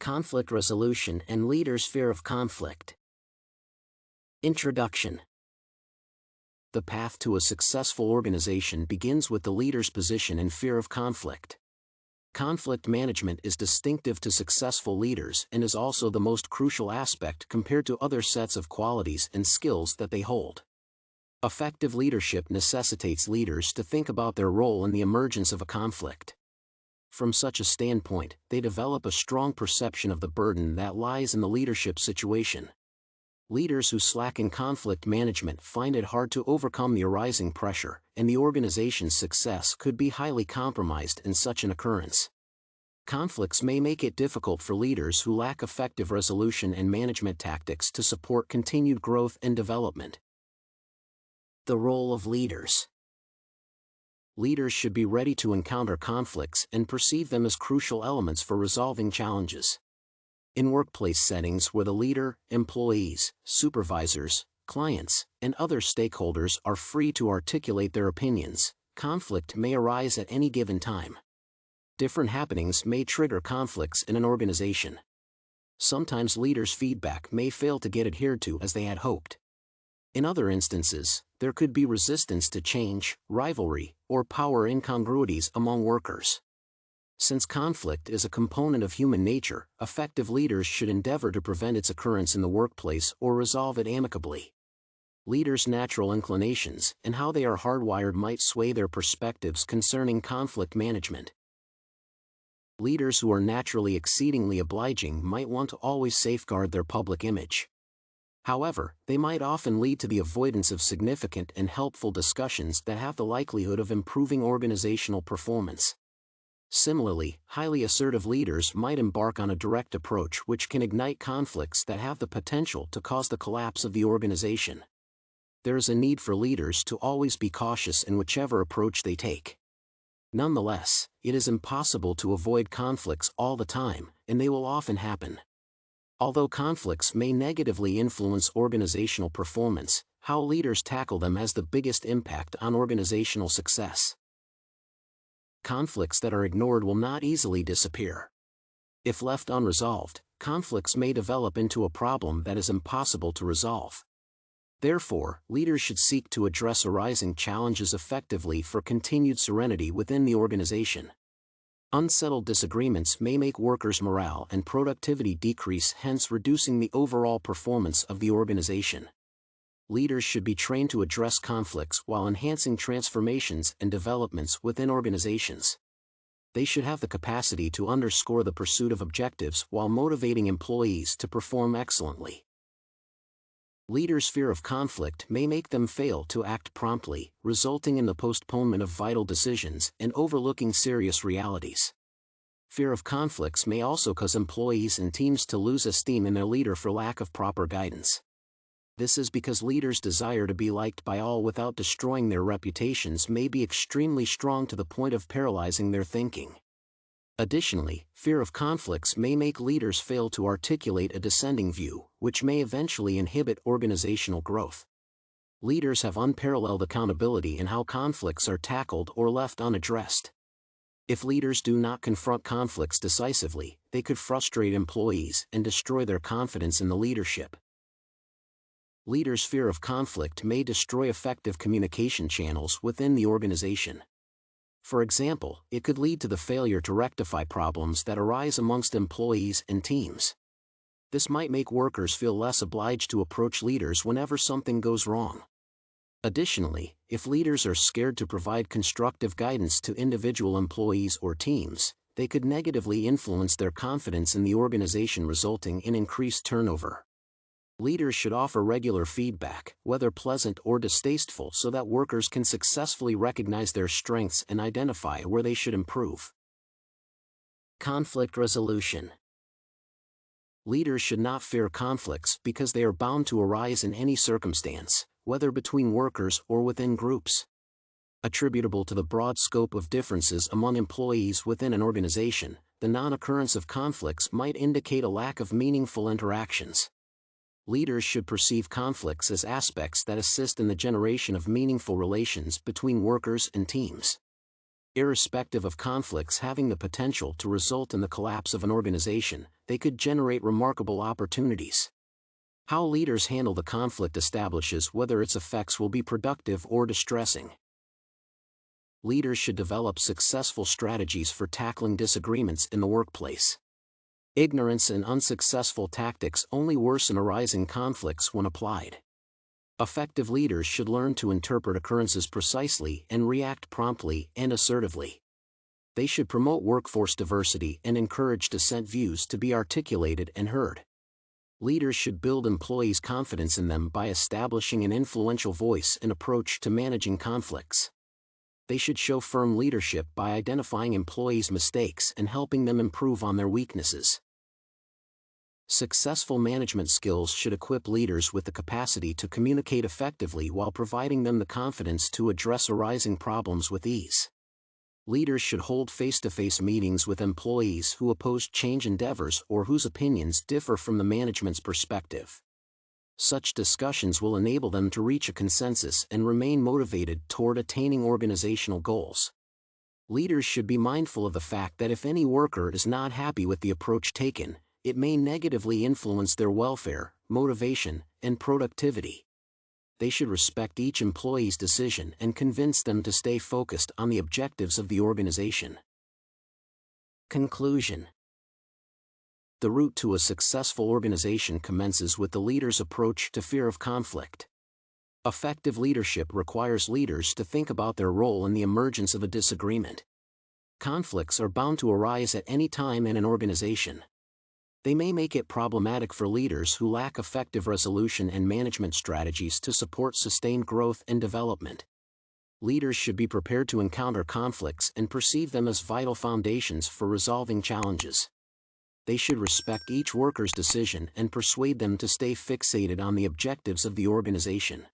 Conflict resolution and leaders' fear of conflict. Introduction. The path to a successful organization begins with the leader's position in fear of conflict. Conflict management is distinctive to successful leaders and is also the most crucial aspect compared to other sets of qualities and skills that they hold. Effective leadership necessitates leaders to think about their role in the emergence of a conflict. From such a standpoint, they develop a strong perception of the burden that lies in the leadership situation. Leaders who slack in conflict management find it hard to overcome the arising pressure, and the organization's success could be highly compromised in such an occurrence. Conflicts may make it difficult for leaders who lack effective resolution and management tactics to support continued growth and development. The role of leaders. Leaders should be ready to encounter conflicts and perceive them as crucial elements for resolving challenges. In workplace settings where the leader, employees, supervisors, clients, and other stakeholders are free to articulate their opinions, conflict may arise at any given time. Different happenings may trigger conflicts in an organization. Sometimes leaders' feedback may fail to get adhered to as they had hoped. In other instances, there could be resistance to change, rivalry, or power incongruities among workers. Since conflict is a component of human nature, effective leaders should endeavor to prevent its occurrence in the workplace or resolve it amicably. Leaders' natural inclinations and how they are hardwired might sway their perspectives concerning conflict management. Leaders who are naturally exceedingly obliging might want to always safeguard their public image. However, they might often lead to the avoidance of significant and helpful discussions that have the likelihood of improving organizational performance. Similarly, highly assertive leaders might embark on a direct approach which can ignite conflicts that have the potential to cause the collapse of the organization. There is a need for leaders to always be cautious in whichever approach they take. Nonetheless, it is impossible to avoid conflicts all the time, and they will often happen. Although conflicts may negatively influence organizational performance, how leaders tackle them has the biggest impact on organizational success. Conflicts that are ignored will not easily disappear. If left unresolved, conflicts may develop into a problem that is impossible to resolve. Therefore, leaders should seek to address arising challenges effectively for continued serenity within the organization. Unsettled disagreements may make workers' morale and productivity decrease, hence reducing the overall performance of the organization. Leaders should be trained to address conflicts while enhancing transformations and developments within organizations. They should have the capacity to underscore the pursuit of objectives while motivating employees to perform excellently. Leaders' fear of conflict may make them fail to act promptly, resulting in the postponement of vital decisions and overlooking serious realities. Fear of conflicts may also cause employees and teams to lose esteem in their leader for lack of proper guidance. This is because leaders' desire to be liked by all without destroying their reputations may be extremely strong to the point of paralyzing their thinking. Additionally, fear of conflicts may make leaders fail to articulate a dissenting view, which may eventually inhibit organizational growth. Leaders have unparalleled accountability in how conflicts are tackled or left unaddressed. If leaders do not confront conflicts decisively, they could frustrate employees and destroy their confidence in the leadership. Leaders' fear of conflict may destroy effective communication channels within the organization. For example, it could lead to the failure to rectify problems that arise amongst employees and teams. This might make workers feel less obliged to approach leaders whenever something goes wrong. Additionally, if leaders are scared to provide constructive guidance to individual employees or teams, they could negatively influence their confidence in the organization, resulting in increased turnover. Leaders should offer regular feedback, whether pleasant or distasteful, so that workers can successfully recognize their strengths and identify where they should improve. Conflict resolution. Leaders should not fear conflicts because they are bound to arise in any circumstance, whether between workers or within groups. Attributable to the broad scope of differences among employees within an organization, the non-occurrence of conflicts might indicate a lack of meaningful interactions. Leaders should perceive conflicts as aspects that assist in the generation of meaningful relations between workers and teams. Irrespective of conflicts having the potential to result in the collapse of an organization, they could generate remarkable opportunities. How leaders handle the conflict establishes whether its effects will be productive or distressing. Leaders should develop successful strategies for tackling disagreements in the workplace. Ignorance and unsuccessful tactics only worsen arising conflicts when applied. Effective leaders should learn to interpret occurrences precisely and react promptly and assertively. They should promote workforce diversity and encourage dissent views to be articulated and heard. Leaders should build employees' confidence in them by establishing an influential voice and approach to managing conflicts. They should show firm leadership by identifying employees' mistakes and helping them improve on their weaknesses. Successful management skills should equip leaders with the capacity to communicate effectively while providing them the confidence to address arising problems with ease. Leaders should hold face-to-face meetings with employees who oppose change endeavors or whose opinions differ from the management's perspective. Such discussions will enable them to reach a consensus and remain motivated toward attaining organizational goals. Leaders should be mindful of the fact that if any worker is not happy with the approach taken, it may negatively influence their welfare, motivation, and productivity. They should respect each employee's decision and convince them to stay focused on the objectives of the organization. Conclusion. The route to a successful organization commences with the leader's approach to fear of conflict. Effective leadership requires leaders to think about their role in the emergence of a disagreement. Conflicts are bound to arise at any time in an organization. They may make it problematic for leaders who lack effective resolution and management strategies to support sustained growth and development. Leaders should be prepared to encounter conflicts and perceive them as vital foundations for resolving challenges. They should respect each worker's decision and persuade them to stay fixated on the objectives of the organization.